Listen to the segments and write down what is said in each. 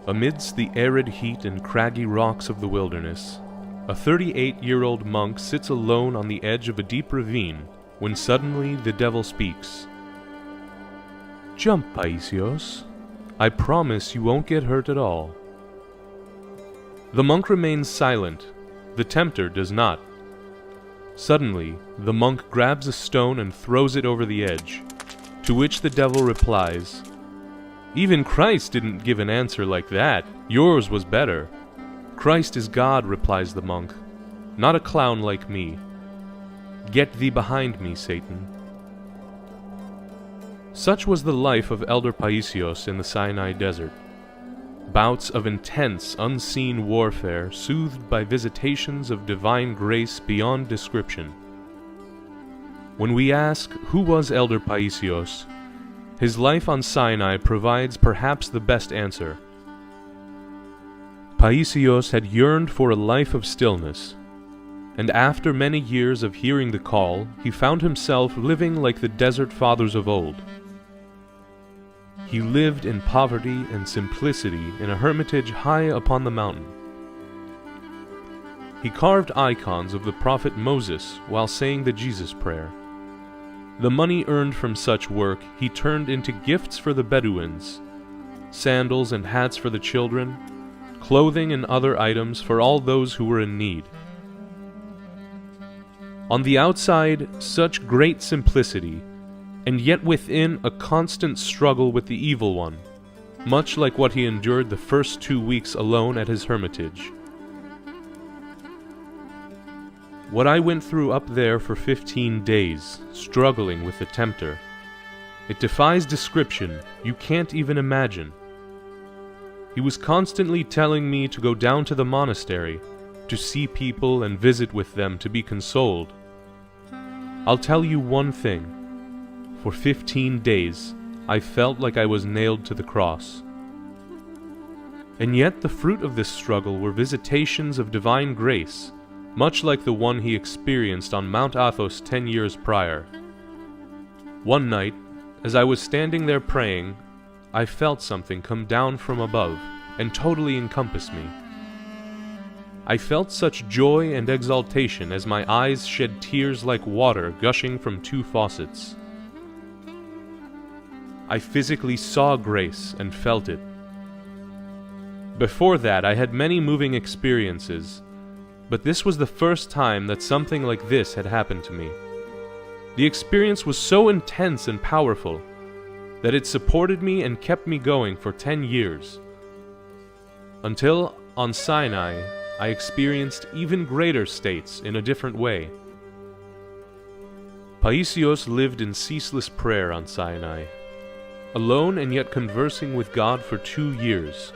Amidst the arid heat and craggy rocks of the wilderness, a 38-year-old monk sits alone on the edge of a deep ravine when suddenly the devil speaks. "Jump, Paissios. I promise you won't get hurt at all." The monk remains silent. The tempter does not. Suddenly, the monk grabs a stone and throws it over the edge, to which the devil replies, "Even Christ didn't give an answer like that. Yours was better." "Christ is God," replies the monk, "not a clown like me. Get thee behind me, Satan." Such was the life of Elder Paissios in the Sinai desert. Bouts of intense, unseen warfare soothed by visitations of divine grace beyond description. When we ask who was Elder Paissios, his life on Sinai provides perhaps the best answer. Paissios had yearned for a life of stillness, and after many years of hearing the call, he found himself living like the desert fathers of old. He lived in poverty and simplicity in a hermitage high upon the mountain. He carved icons of the prophet Moses while saying the Jesus prayer. The money earned from such work he turned into gifts for the Bedouins, sandals and hats for the children, clothing and other items for all those who were in need. On the outside, such great simplicity, and yet within a constant struggle with the evil one, much like what he endured the first 2 weeks alone at his hermitage. What I went through up there for 15 days, struggling with the tempter, it defies description. You can't even imagine. He was constantly telling me to go down to the monastery, to see people and visit with them to be consoled. I'll tell you one thing. For 15 days, I felt like I was nailed to the cross. And yet the fruit of this struggle were visitations of divine grace, much like the one he experienced on Mount Athos 10 years prior. One night, as I was standing there praying, I felt something come down from above and totally encompass me. I felt such joy and exaltation as my eyes shed tears like water gushing from 2 faucets. I physically saw grace and felt it. Before that, I had many moving experiences, but this was the first time that something like this had happened to me. The experience was so intense and powerful that it supported me and kept me going for 10 years. Until, on Sinai, I experienced even greater states in a different way. Paissios lived in ceaseless prayer on Sinai, alone and yet conversing with God for 2 years.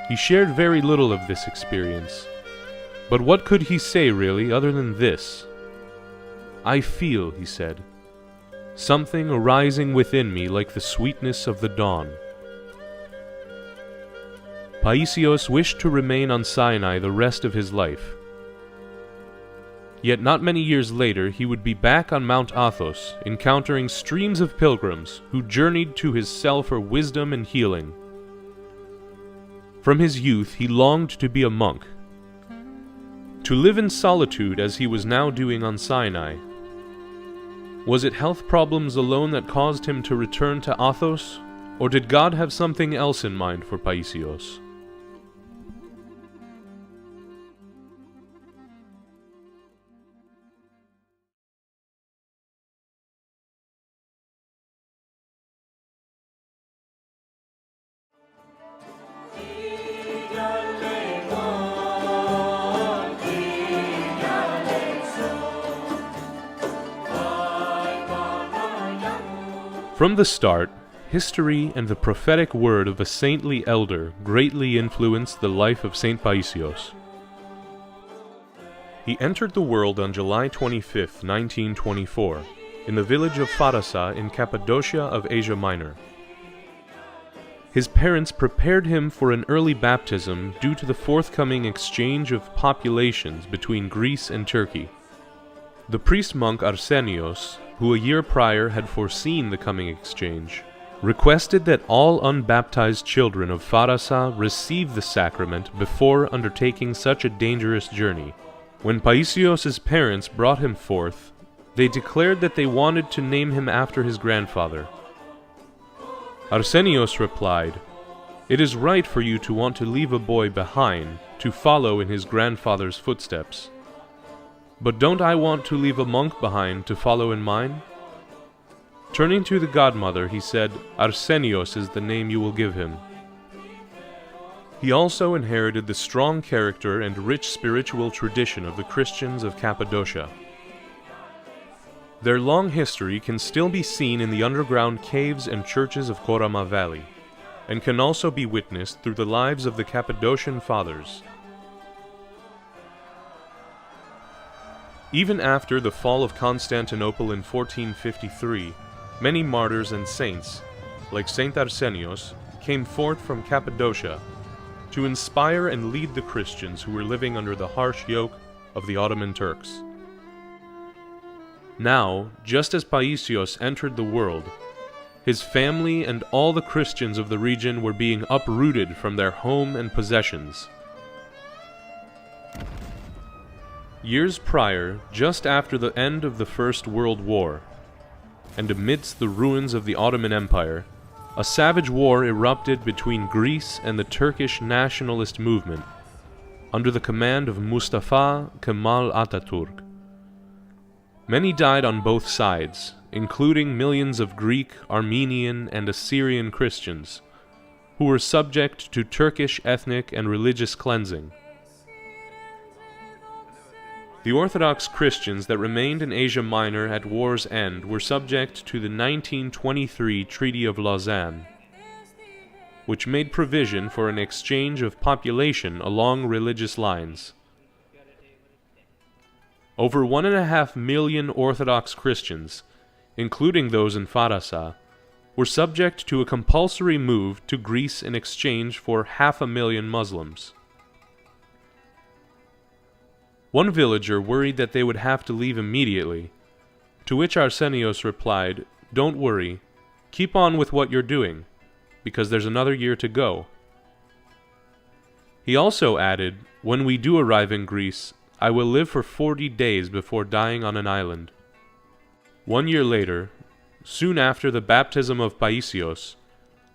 He shared very little of this experience, but what could he say really other than this? "I feel," he said, "something arising within me like the sweetness of the dawn." Paissios wished to remain on Sinai the rest of his life. Yet not many years later he would be back on Mount Athos, encountering streams of pilgrims who journeyed to his cell for wisdom and healing. From his youth he longed to be a monk, to live in solitude as he was now doing on Sinai. Was it health problems alone that caused him to return to Athos, or did God have something else in mind for Paissios? From the start, history and the prophetic word of a saintly elder greatly influenced the life of Saint Paissios. He entered the world on July 25, 1924, in the village of Farasa in Cappadocia of Asia Minor. His parents prepared him for an early baptism due to the forthcoming exchange of populations between Greece and Turkey. The priest-monk Arsenios, who a year prior had foreseen the coming exchange, requested that all unbaptized children of Farasa receive the sacrament before undertaking such a dangerous journey. When Paissios' parents brought him forth, they declared that they wanted to name him after his grandfather. Arsenios replied, "It is right for you to want to leave a boy behind to follow in his grandfather's footsteps. But don't I want to leave a monk behind to follow in mine?" Turning to the godmother, he said, "Arsenios is the name you will give him." He also inherited the strong character and rich spiritual tradition of the Christians of Cappadocia. Their long history can still be seen in the underground caves and churches of Korama Valley, and can also be witnessed through the lives of the Cappadocian fathers. Even after the fall of Constantinople in 1453, many martyrs and saints, like Saint Arsenios, came forth from Cappadocia to inspire and lead the Christians who were living under the harsh yoke of the Ottoman Turks. Now, just as Paissios entered the world, his family and all the Christians of the region were being uprooted from their home and possessions. Years prior, just after the end of the First World War, and amidst the ruins of the Ottoman Empire, a savage war erupted between Greece and the Turkish nationalist movement, under the command of Mustafa Kemal Atatürk. Many died on both sides, including millions of Greek, Armenian, and Assyrian Christians, who were subject to Turkish ethnic and religious cleansing. The Orthodox Christians that remained in Asia Minor at war's end were subject to the 1923 Treaty of Lausanne, which made provision for an exchange of population along religious lines. Over 1.5 million Orthodox Christians, including those in Farasa, were subject to a compulsory move to Greece in exchange for 500,000 Muslims. One villager worried that they would have to leave immediately, to which Arsenios replied, "Don't worry, keep on with what you're doing, because there's another year to go." He also added, "When we do arrive in Greece, I will live for 40 days before dying on an island." 1 year later, soon after the baptism of Paissios,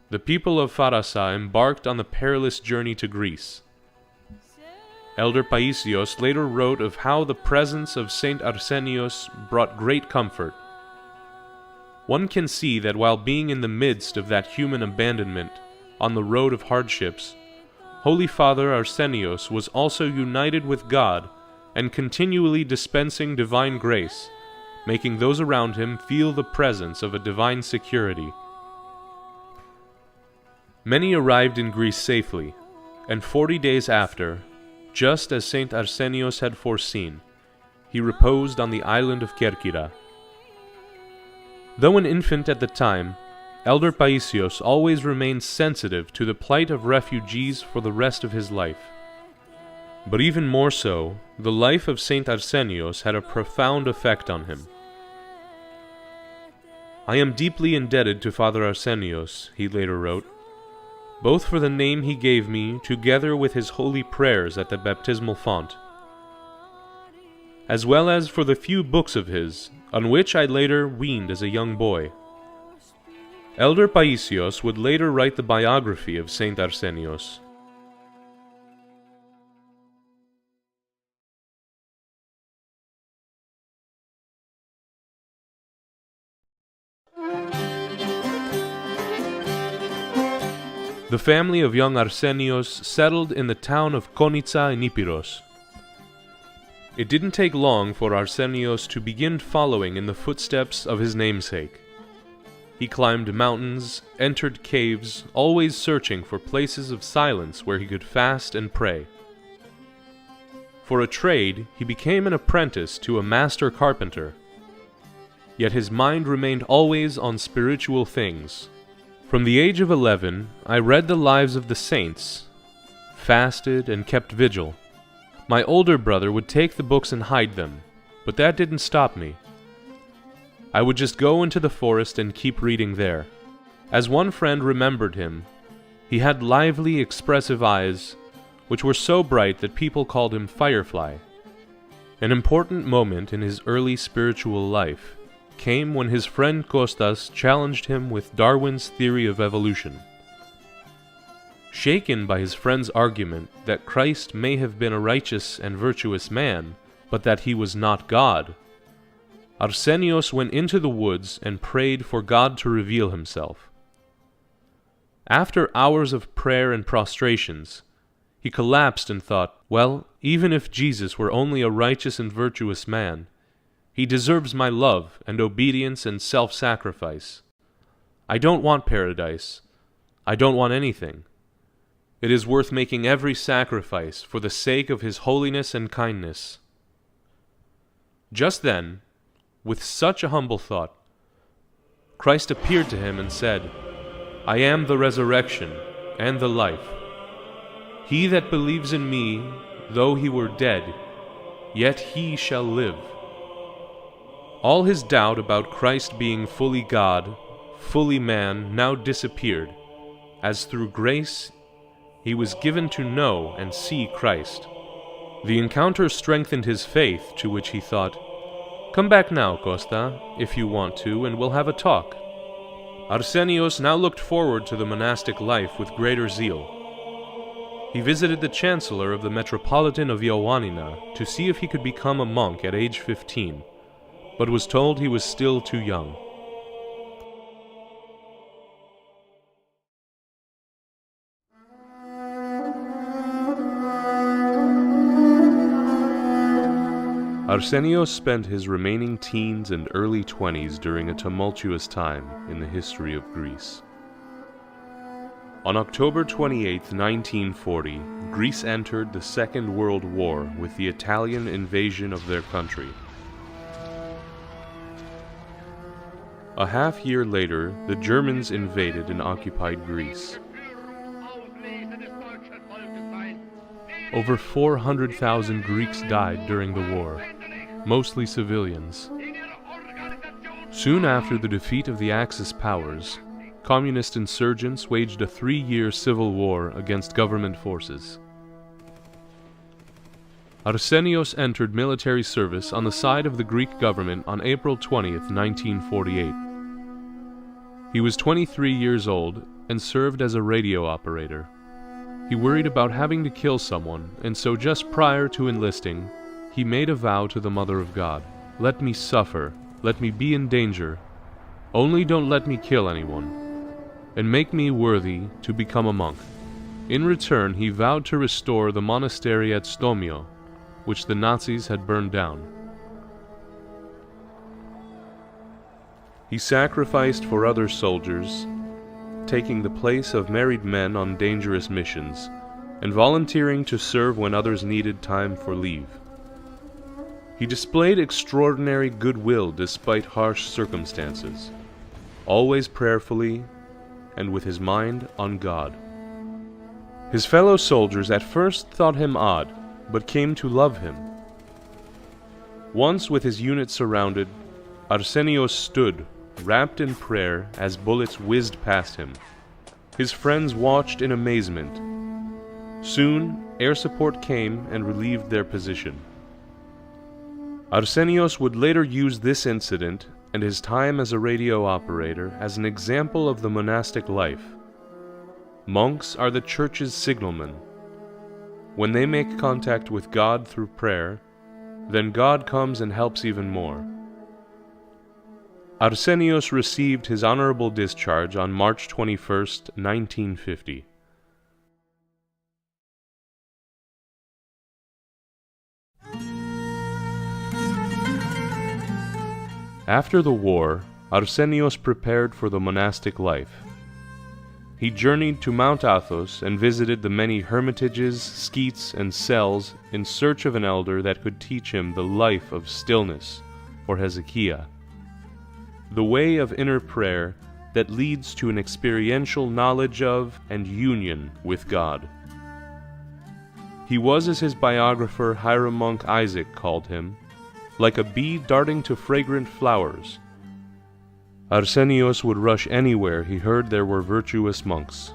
the people of Farasa embarked on the perilous journey to Greece. Elder Paissios later wrote of how the presence of Saint Arsenios brought great comfort. One can see that while being in the midst of that human abandonment, on the road of hardships, Holy Father Arsenios was also united with God and continually dispensing divine grace, making those around him feel the presence of a divine security. Many arrived in Greece safely, and 40 days after, just as Saint Arsenios had foreseen, he reposed on the island of Kerkyra. Though an infant at the time, Elder Paissios always remained sensitive to the plight of refugees for the rest of his life. But even more so, the life of Saint Arsenios had a profound effect on him. "I am deeply indebted to Father Arsenios," he later wrote, "both for the name he gave me together with his holy prayers at the baptismal font, as well as for the few books of his, on which I later weaned as a young boy." Elder Paissios would later write the biography of Saint Arsenios. The family of young Arsenios settled in the town of Konitsa in Epirus. It didn't take long for Arsenios to begin following in the footsteps of his namesake. He climbed mountains, entered caves, always searching for places of silence where he could fast and pray. For a trade, he became an apprentice to a master carpenter. Yet his mind remained always on spiritual things. From the age of 11, I read the lives of the saints, fasted and kept vigil. My older brother would take the books and hide them, but that didn't stop me. I would just go into the forest and keep reading there. As one friend remembered him, he had lively, expressive eyes, which were so bright that people called him Firefly. An important moment in his early spiritual life came when his friend Costas challenged him with Darwin's theory of evolution. Shaken by his friend's argument that Christ may have been a righteous and virtuous man, but that he was not God, Arsenios went into the woods and prayed for God to reveal himself. After hours of prayer and prostrations, he collapsed and thought, well, even if Jesus were only a righteous and virtuous man, he deserves my love and obedience and self-sacrifice. I don't want paradise. I don't want anything. It is worth making every sacrifice for the sake of his holiness and kindness. Just then, with such a humble thought, Christ appeared to him and said, I am the resurrection and the life. He that believes in me, though he were dead, yet he shall live. All his doubt about Christ being fully God, fully man, now disappeared, as through grace he was given to know and see Christ. The encounter strengthened his faith, to which he thought, come back now, Costa, if you want to, and we'll have a talk. Arsenios now looked forward to the monastic life with greater zeal. He visited the chancellor of the Metropolitan of Ioannina to see if he could become a monk at age 15, but was told he was still too young. Arsenios spent his remaining teens and early 20s during a tumultuous time in the history of Greece. On October 28, 1940, Greece entered the Second World War with the Italian invasion of their country. A half year later, the Germans invaded and occupied Greece. Over 400,000 Greeks died during the war, mostly civilians. Soon after the defeat of the Axis powers, communist insurgents waged a 3-year civil war against government forces. Arsenios entered military service on the side of the Greek government on April 20, 1948. He was 23 years old and served as a radio operator. He worried about having to kill someone, and so just prior to enlisting, he made a vow to the Mother of God. Let me suffer, let me be in danger, only don't let me kill anyone, and make me worthy to become a monk. In return, he vowed to restore the monastery at Stomio, which the Nazis had burned down. He sacrificed for other soldiers, taking the place of married men on dangerous missions, and volunteering to serve when others needed time for leave. He displayed extraordinary goodwill despite harsh circumstances, always prayerfully and with his mind on God. His fellow soldiers at first thought him odd, but came to love him. Once with his unit surrounded, Arsenios stood, wrapped in prayer, as bullets whizzed past him. His friends watched in amazement. Soon, air support came and relieved their position. Arsenios would later use this incident and his time as a radio operator as an example of the monastic life. Monks are the church's signalmen. When they make contact with God through prayer, then God comes and helps even more. Arsenios received his honorable discharge on March 21, 1950. After the war, Arsenios prepared for the monastic life. He journeyed to Mount Athos and visited the many hermitages, skeets, and cells in search of an elder that could teach him the life of stillness, or Hezekiah, the way of inner prayer that leads to an experiential knowledge of and union with God. He was, as his biographer Hiram Monk Isaac called him, like a bee darting to fragrant flowers. Arsenios would rush anywhere he heard there were virtuous monks.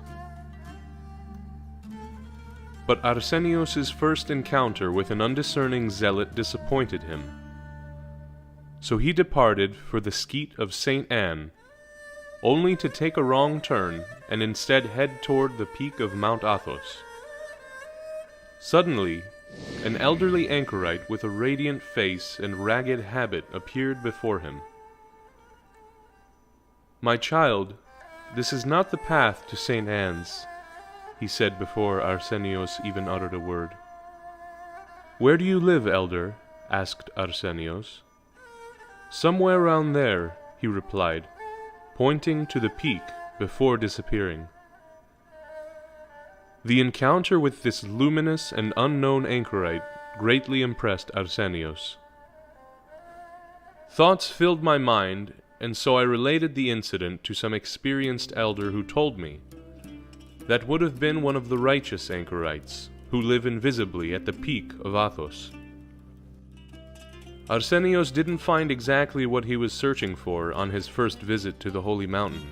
But Arsenios' first encounter with an undiscerning zealot disappointed him. So he departed for the skeet of St. Anne, only to take a wrong turn and instead head toward the peak of Mount Athos. Suddenly, an elderly anchorite with a radiant face and ragged habit appeared before him. "My child, this is not the path to St. Anne's," he said before Arsenios even uttered a word. "Where do you live, elder?" asked Arsenios. "Somewhere round there," he replied, pointing to the peak before disappearing. The encounter with this luminous and unknown anchorite greatly impressed Arsenios. Thoughts filled my mind, and so I related the incident to some experienced elder who told me that would have been one of the righteous anchorites who live invisibly at the peak of Athos. Arsenios didn't find exactly what he was searching for on his first visit to the holy mountain,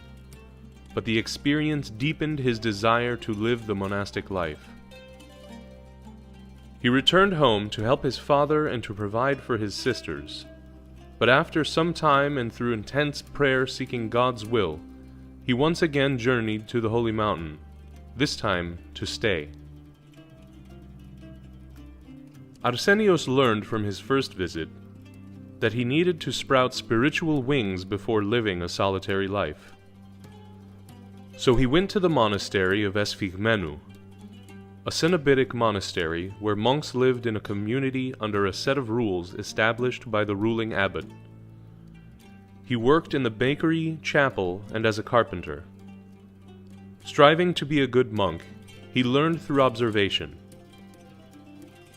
but the experience deepened his desire to live the monastic life. He returned home to help his father and to provide for his sisters, but after some time and through intense prayer seeking God's will, he once again journeyed to the holy mountain, this time to stay. Arsenios learned from his first visit that he needed to sprout spiritual wings before living a solitary life. So he went to the monastery of Esphigmenou, a Cenobitic monastery where monks lived in a community under a set of rules established by the ruling abbot. He worked in the bakery, chapel, and as a carpenter. Striving to be a good monk, he learned through observation.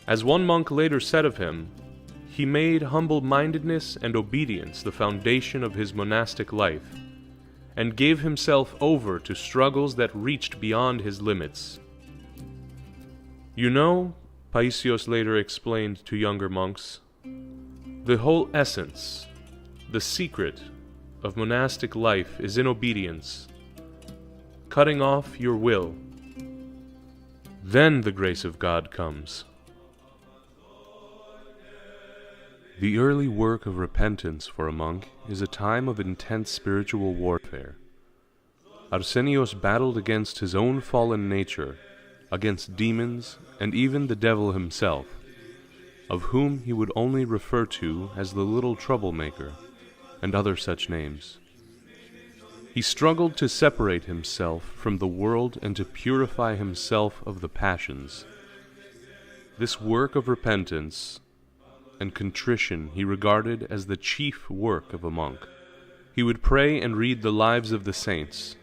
As one monk later said of him, he made humble-mindedness and obedience the foundation of his monastic life, and gave himself over to struggles that reached beyond his limits. "You know," Paissios later explained to younger monks, "the whole essence, the secret of monastic life is in obedience, cutting off your will. Then the grace of God comes." The early work of repentance for a monk is a time of intense spiritual warfare. Arsenios battled against his own fallen nature, against demons, and even the devil himself, of whom he would only refer to as the little troublemaker, and other such names. He struggled to separate himself from the world and to purify himself of the passions. This work of repentance and contrition he regarded as the chief work of a monk. He would pray and read the lives of the saints,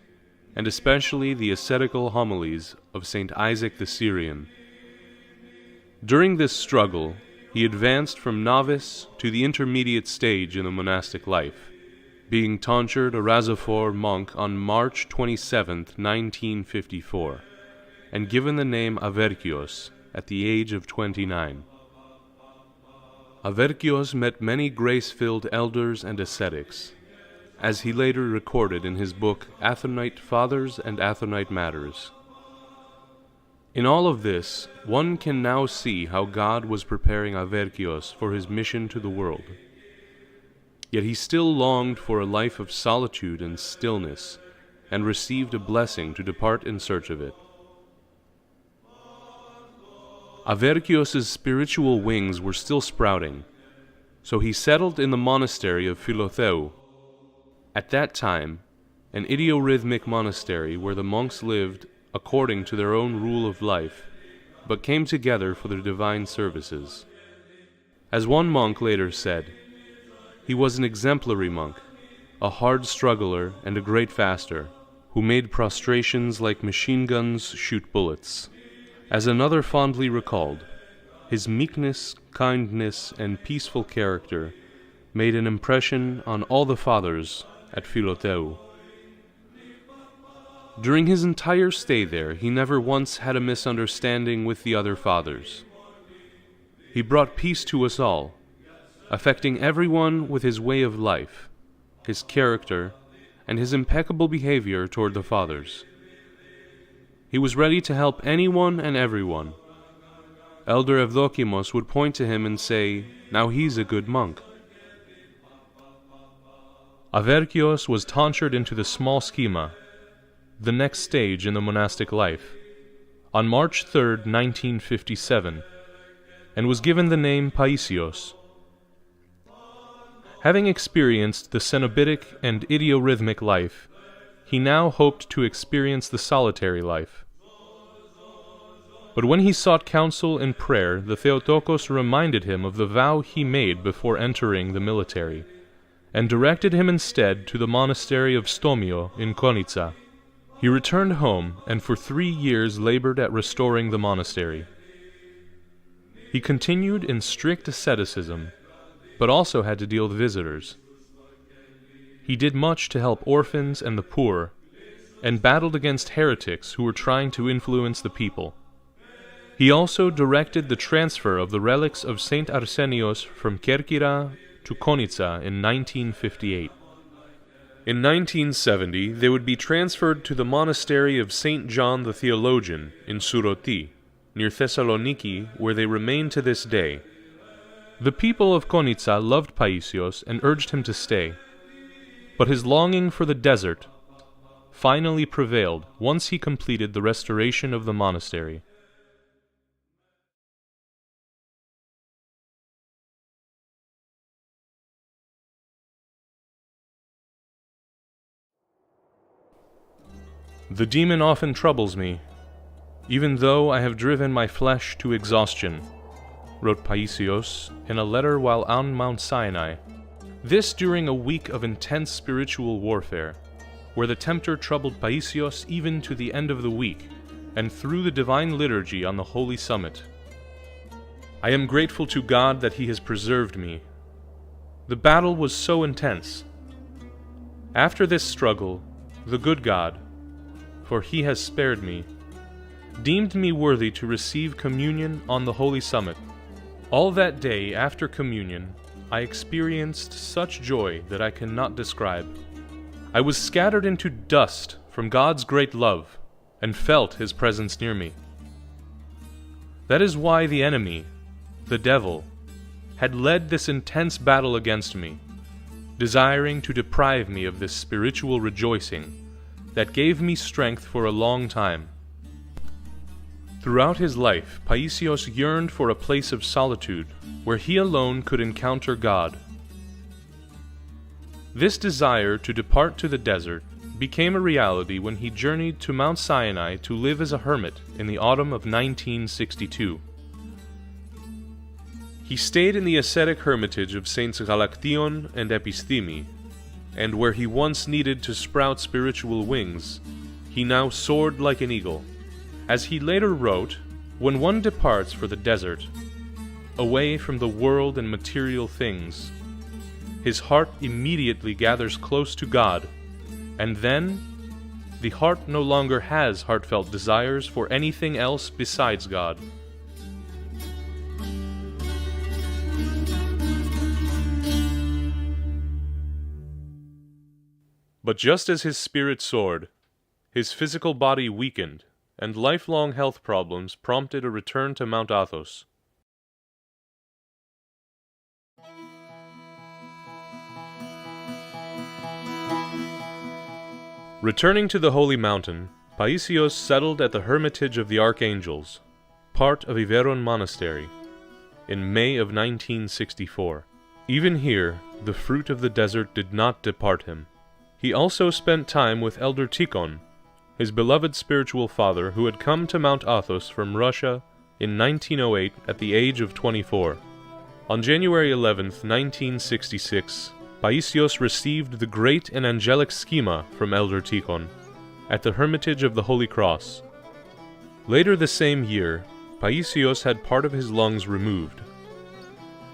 and especially the ascetical homilies of St. Isaac the Syrian. During this struggle, he advanced from novice to the intermediate stage in the monastic life, being tonsured a Razofor monk on March 27, 1954, and given the name Averkios at the age of 29. Averkios met many grace-filled elders and ascetics, as he later recorded in his book Athonite Fathers and Athonite Matters. In all of this, one can now see how God was preparing Averkios for his mission to the world. Yet he still longed for a life of solitude and stillness, and received a blessing to depart in search of it. Averkios' spiritual wings were still sprouting, so he settled in the monastery of Philotheu, at that time an idiorhythmic monastery where the monks lived according to their own rule of life, but came together for their divine services. As one monk later said, he was an exemplary monk, a hard struggler and a great faster, who made prostrations like machine guns shoot bullets. As another fondly recalled, his meekness, kindness, and peaceful character made an impression on all the fathers at Philotheu. During his entire stay there, he never once had a misunderstanding with the other fathers. He brought peace to us all, affecting everyone with his way of life, his character, and his impeccable behavior toward the fathers. He was ready to help anyone and everyone. Elder Evdokimos would point to him and say, "Now he's a good monk." Averkios was tonsured into the small schema, the next stage in the monastic life, on March 3rd, 1957, and was given the name Paissios. Having experienced the cenobitic and idiorhythmic life, he now hoped to experience the solitary life. But when he sought counsel in prayer, the Theotokos reminded him of the vow he made before entering the military, and directed him instead to the monastery of Stomio in Konitsa. He returned home and for 3 years labored at restoring the monastery. He continued in strict asceticism, but also had to deal with visitors. He did much to help orphans and the poor, and battled against heretics who were trying to influence the people. He also directed the transfer of the relics of Saint Arsenios from Kerkyra to Konitsa in 1958. In 1970, they would be transferred to the monastery of Saint John the Theologian in Suroti, near Thessaloniki, where they remain to this day. The people of Konitsa loved Paissios and urged him to stay, but his longing for the desert finally prevailed once he completed the restoration of the monastery. The demon often troubles me, even though I have driven my flesh to exhaustion, wrote Paissios in a letter while on Mount Sinai. This during a week of intense spiritual warfare, where the tempter troubled Paissios even to the end of the week, and through the divine liturgy on the holy summit. I am grateful to God that He has preserved me. The battle was so intense. After this struggle, the good God, for He has spared me, deemed me worthy to receive communion on the holy summit. All that day after communion, I experienced such joy that I cannot describe. I was scattered into dust from God's great love, and felt His presence near me. That is why the enemy, the devil, had led this intense battle against me, desiring to deprive me of this spiritual rejoicing that gave me strength for a long time. Throughout his life, Paissios yearned for a place of solitude where he alone could encounter God. This desire to depart to the desert became a reality when he journeyed to Mount Sinai to live as a hermit in the autumn of 1962. He stayed in the ascetic hermitage of Saints Galaktion and Epistemi, and where he once needed to sprout spiritual wings, he now soared like an eagle. As he later wrote, when one departs for the desert, away from the world and material things, his heart immediately gathers close to God, and then the heart no longer has heartfelt desires for anything else besides God. But just as his spirit soared, his physical body weakened, and lifelong health problems prompted a return to Mount Athos. Returning to the holy mountain, Paissios settled at the Hermitage of the Archangels, part of Iveron Monastery, in May of 1964. Even here, the fruit of the desert did not depart him. He also spent time with Elder Tikhon, his beloved spiritual father who had come to Mount Athos from Russia in 1908 at the age of 24. On January 11, 1966, Paissios received the great and angelic schema from Elder Tikhon at the Hermitage of the Holy Cross. Later the same year, Paissios had part of his lungs removed.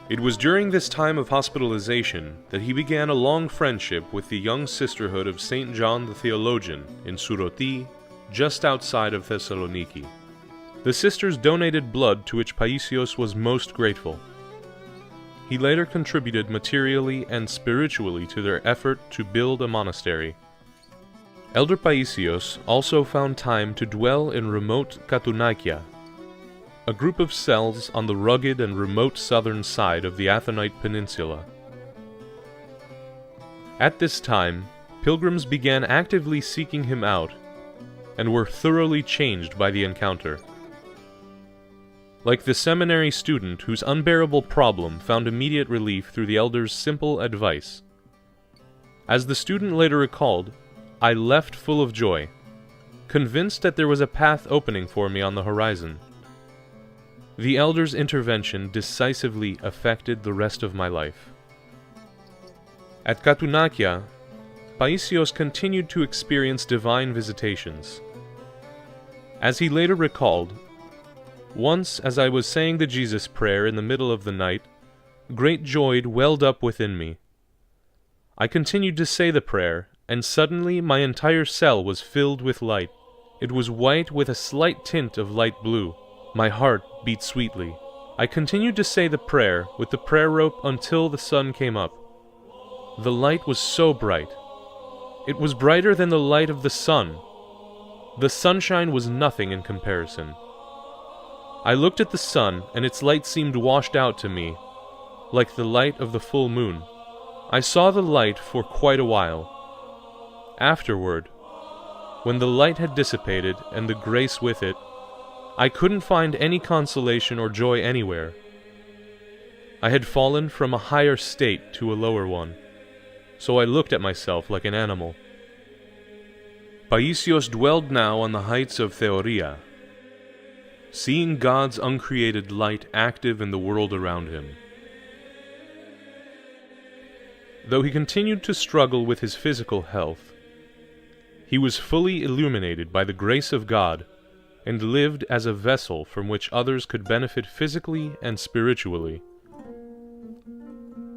It was during this time of hospitalization that he began a long friendship with the young sisterhood of Saint John the Theologian in Suroti, just outside of Thessaloniki. The sisters donated blood to which Paissios was most grateful. He later contributed materially and spiritually to their effort to build a monastery. Elder Paissios also found time to dwell in remote Katunaikia, a group of cells on the rugged and remote southern side of the Athonite Peninsula. At this time, pilgrims began actively seeking him out, and were thoroughly changed by the encounter. Like the seminary student whose unbearable problem found immediate relief through the elder's simple advice. As the student later recalled, I left full of joy, convinced that there was a path opening for me on the horizon. The elder's intervention decisively affected the rest of my life. At Katunaikia, Paissios continued to experience divine visitations. As he later recalled, once as I was saying the Jesus prayer in the middle of the night, great joy welled up within me. I continued to say the prayer, and suddenly my entire cell was filled with light. It was white with a slight tint of light blue. My heart beat sweetly. I continued to say the prayer with the prayer rope until the sun came up. The light was so bright. It was brighter than the light of the sun. The sunshine was nothing in comparison. I looked at the sun, and its light seemed washed out to me, like the light of the full moon. I saw the light for quite a while. Afterward, when the light had dissipated and the grace with it, I couldn't find any consolation or joy anywhere. I had fallen from a higher state to a lower one, so I looked at myself like an animal. Paissios dwelled now on the heights of Theoria, seeing God's uncreated light active in the world around him. Though he continued to struggle with his physical health, he was fully illuminated by the grace of God and lived as a vessel from which others could benefit physically and spiritually.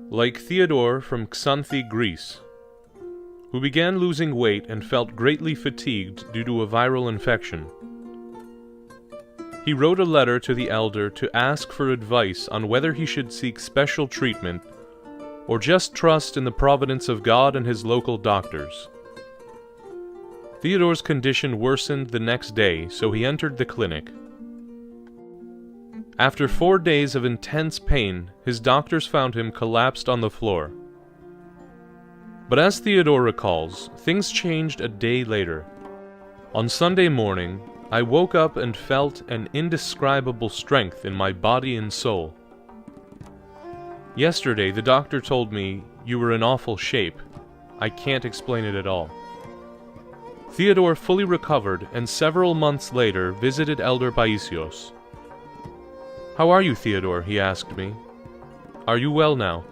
Like Theodore from Xanthi, Greece, who began losing weight and felt greatly fatigued due to a viral infection, he wrote a letter to the elder to ask for advice on whether he should seek special treatment or just trust in the providence of God and his local doctors. Theodore's condition worsened the next day, so he entered the clinic. After 4 days of intense pain, his doctors found him collapsed on the floor. But as Theodore recalls, things changed a day later. On Sunday morning, I woke up and felt an indescribable strength in my body and soul. Yesterday, the doctor told me, "You were in awful shape. I can't explain it at all." Theodore fully recovered and several months later visited Elder Paissios. "How are you, Theodore?" he asked me. "Are you well now?"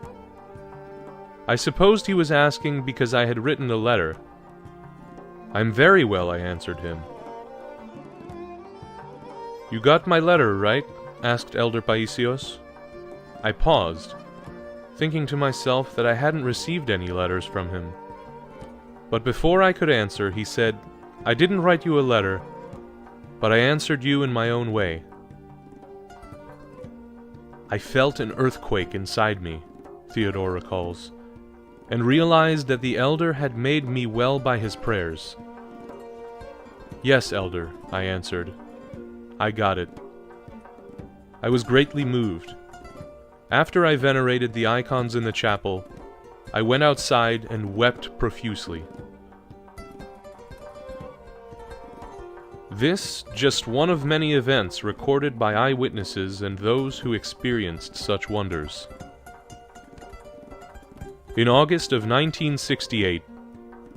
I supposed he was asking because I had written a letter. "I'm very well," I answered him. "You got my letter, right?" asked Elder Paissios. I paused, thinking to myself that I hadn't received any letters from him. But before I could answer, he said, "I didn't write you a letter, but I answered you in my own way." I felt an earthquake inside me, Theodore recalls, and realized that the elder had made me well by his prayers. "Yes, elder," I answered. "I got it." I was greatly moved. After I venerated the icons in the chapel, I went outside and wept profusely. This, just one of many events recorded by eyewitnesses and those who experienced such wonders. In August of 1968,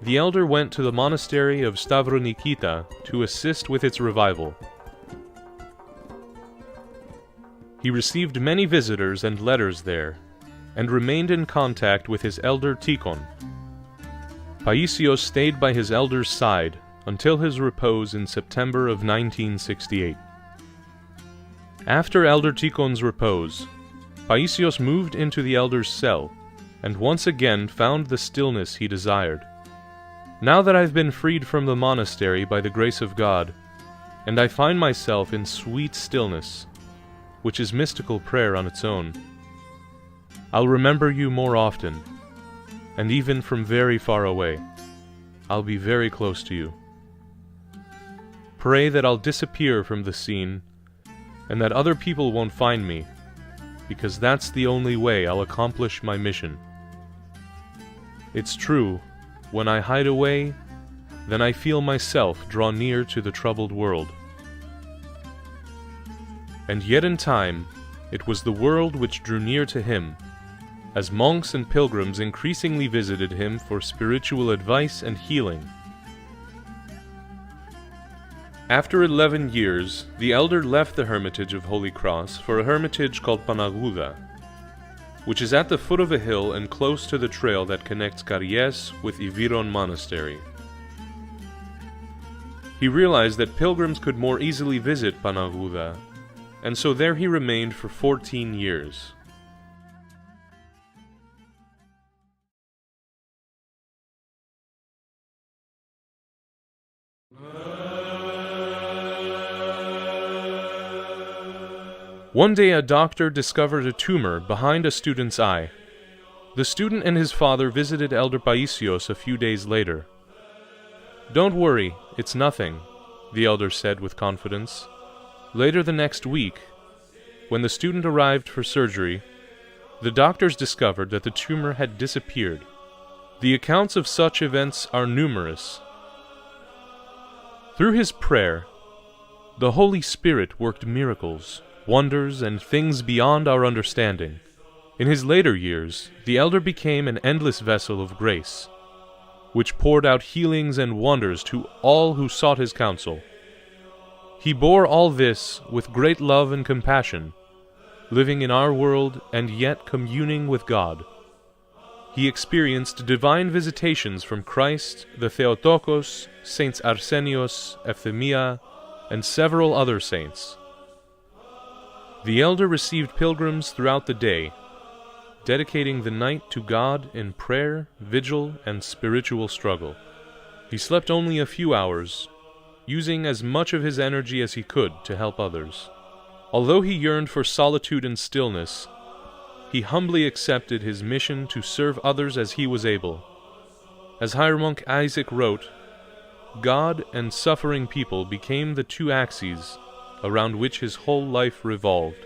the elder went to the monastery of Stavronikita to assist with its revival. He received many visitors and letters there, and remained in contact with his elder Tikhon. Paissios stayed by his elder's side until his repose in September of 1968. After Elder Tikhon's repose, Paissios moved into the elder's cell, and once again found the stillness he desired. "Now that I've been freed from the monastery by the grace of God, and I find myself in sweet stillness, which is mystical prayer on its own, I'll remember you more often, and even from very far away." I'll be very close to you. Pray that I'll disappear from the scene and that other people won't find me, because that's the only way I'll accomplish my mission. It's true, when I hide away, then I feel myself draw near to the troubled world. And yet in time, it was the world which drew near to him, as monks and pilgrims increasingly visited him for spiritual advice and healing. After 11 years, the elder left the hermitage of Holy Cross for a hermitage called Panaguda, which is at the foot of a hill and close to the trail that connects Carriès with Iviron Monastery. He realized that pilgrims could more easily visit Panaguda, and so there he remained for 14 years. One day a doctor discovered a tumor behind a student's eye. The student and his father visited Elder Paissios a few days later. "Don't worry, it's nothing," the elder said with confidence. Later the next week, when the student arrived for surgery, the doctors discovered that the tumor had disappeared. The accounts of such events are numerous. Through his prayer, the Holy Spirit worked miracles, wonders, and things beyond our understanding. In his later years, the elder became an endless vessel of grace, which poured out healings and wonders to all who sought his counsel. He bore all this with great love and compassion, living in our world and yet communing with God. He experienced divine visitations from Christ, the Theotokos, Saints Arsenios, Euphemia, and several other saints. The elder received pilgrims throughout the day, dedicating the night to God in prayer, vigil, and spiritual struggle. He slept only a few hours, using as much of his energy as he could to help others. Although he yearned for solitude and stillness, he humbly accepted his mission to serve others as he was able. As Hieromonk Isaac wrote, God and suffering people became the two axes around which his whole life revolved.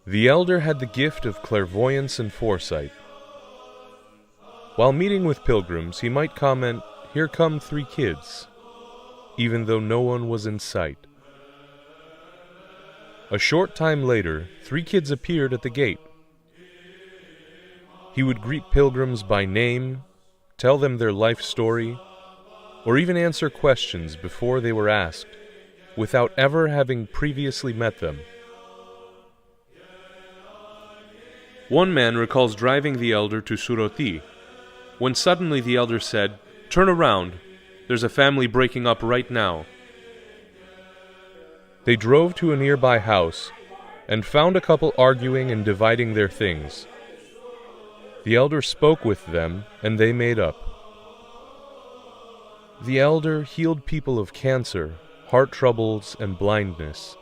The elder had the gift of clairvoyance and foresight. While meeting with pilgrims, he might comment, "Here come 3 kids," even though no one was in sight. A short time later, 3 kids appeared at the gate. He would greet pilgrims by name, tell them their life story, or even answer questions before they were asked, without ever having previously met them. One man recalls driving the elder to Suroti, when suddenly the elder said, "Turn around, there's a family breaking up right now." They drove to a nearby house and found a couple arguing and dividing their things. The elder spoke with them and they made up. The elder healed people of cancer, heart troubles, and blindness.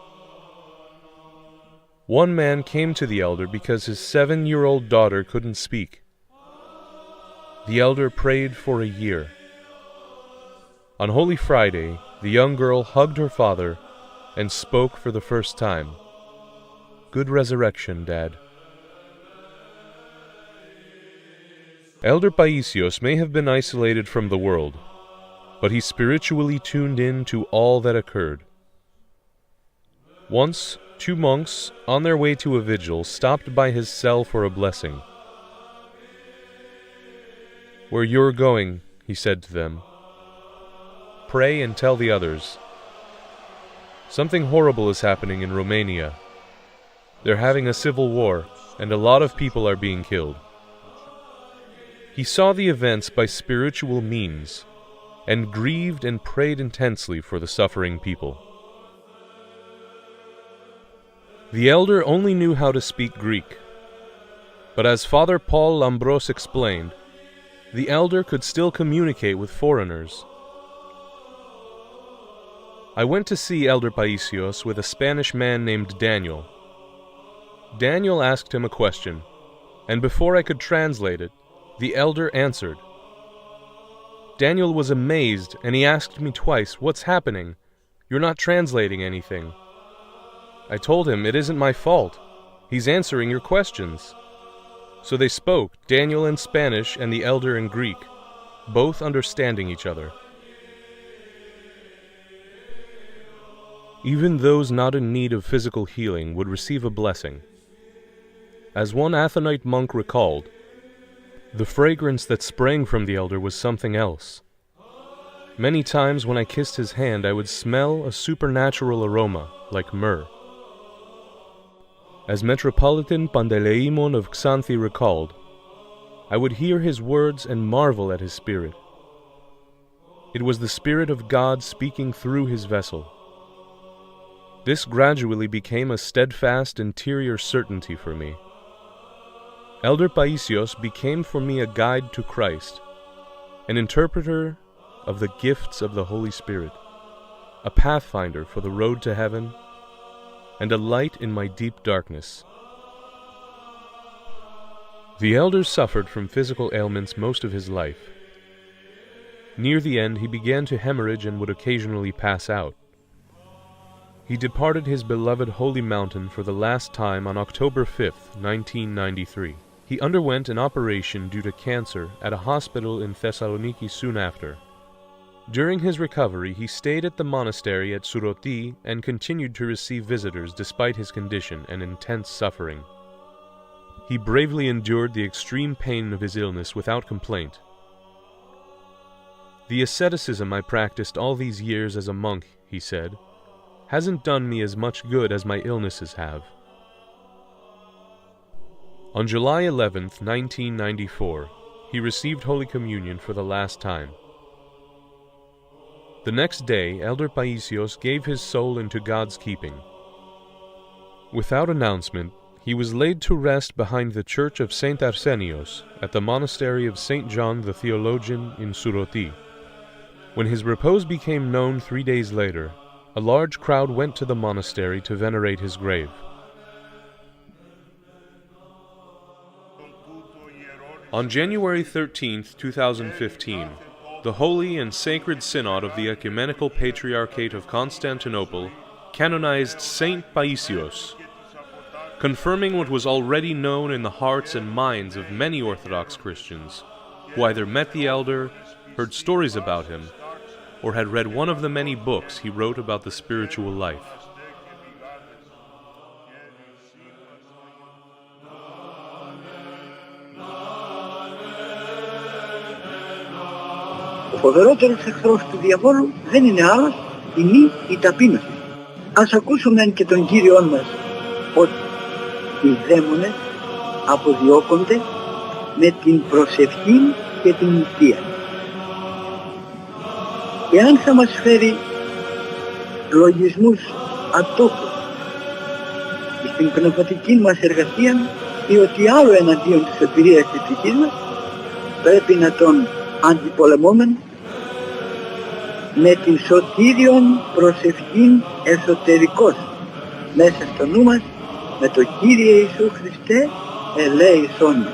One man came to the elder because his 7-year-old daughter couldn't speak. The elder prayed for a year. On Holy Friday, the young girl hugged her father and spoke for the first time. "Good resurrection, Dad." Elder Paissios may have been isolated from the world, but he spiritually tuned in to all that occurred. Once, 2 monks, on their way to a vigil, stopped by his cell for a blessing. "Where you're going," he said to them, "pray and tell the others. Something horrible is happening in Romania. They're having a civil war, and a lot of people are being killed." He saw the events by spiritual means, and grieved and prayed intensely for the suffering people. The elder only knew how to speak Greek, but as Father Paul Lambros explained, the elder could still communicate with foreigners. I went to see Elder Paissios with a Spanish man named Daniel. Daniel asked him a question, and before I could translate it, The elder answered. Daniel was amazed, and he asked me twice, "What's happening? You're not translating anything." I told him, "It isn't my fault. He's answering your questions." So they spoke, Daniel in Spanish and the elder in Greek, both understanding each other. Even those not in need of physical healing would receive a blessing. As one Athonite monk recalled, the fragrance that sprang from the elder was something else. Many times when I kissed his hand, I would smell a supernatural aroma, like myrrh. As Metropolitan Panteleimon of Xanthi recalled, I would hear his words and marvel at his spirit. It was the Spirit of God speaking through his vessel. This gradually became a steadfast interior certainty for me. Elder Paissios became for me a guide to Christ, an interpreter of the gifts of the Holy Spirit, a pathfinder for the road to heaven, and a light in my deep darkness. The elder suffered from physical ailments most of his life. Near the end, he began to hemorrhage and would occasionally pass out. He departed his beloved holy mountain for the last time on October 5th, 1993. He underwent an operation due to cancer at a hospital in Thessaloniki soon after. During his recovery, he stayed at the monastery at Suroti and continued to receive visitors despite his condition and intense suffering. He bravely endured the extreme pain of his illness without complaint. "The asceticism I practiced all these years as a monk," he said, "hasn't done me as much good as my illnesses have." On July 11th, 1994, he received Holy Communion for the last time. The next day, Elder Paissios gave his soul into God's keeping. Without announcement, he was laid to rest behind the church of St. Arsenios at the monastery of St. John the Theologian in Suroti. When his repose became known 3 days later, a large crowd went to the monastery to venerate his grave. On January 13, 2015, the Holy and Sacred Synod of the Ecumenical Patriarchate of Constantinople canonized Saint Paissios, confirming what was already known in the hearts and minds of many Orthodox Christians, who either met the elder, heard stories about him, or had read one of the many books he wrote about the spiritual life. Ο φοβερότερος εχθρός του διαβόλου δεν είναι άλλος, είναι η ταπείνωση. Ας ακούσουμε και τον Κύριον μας ότι οι δαίμονες αποδιώκονται με την προσευχή και την νηστεία. Εάν θα μας φέρει λογισμούς ατόπους στην πνευματική μας εργασία ή ότι άλλο εναντίον της σωτηρίας της ψυχής μας, πρέπει να τον αντιπολεμούμε με την σωτήριον προσευχήν εσωτερικός μέσα στο νου μας, με το Κύριε Ιησού Χριστέ ελέησόν μας.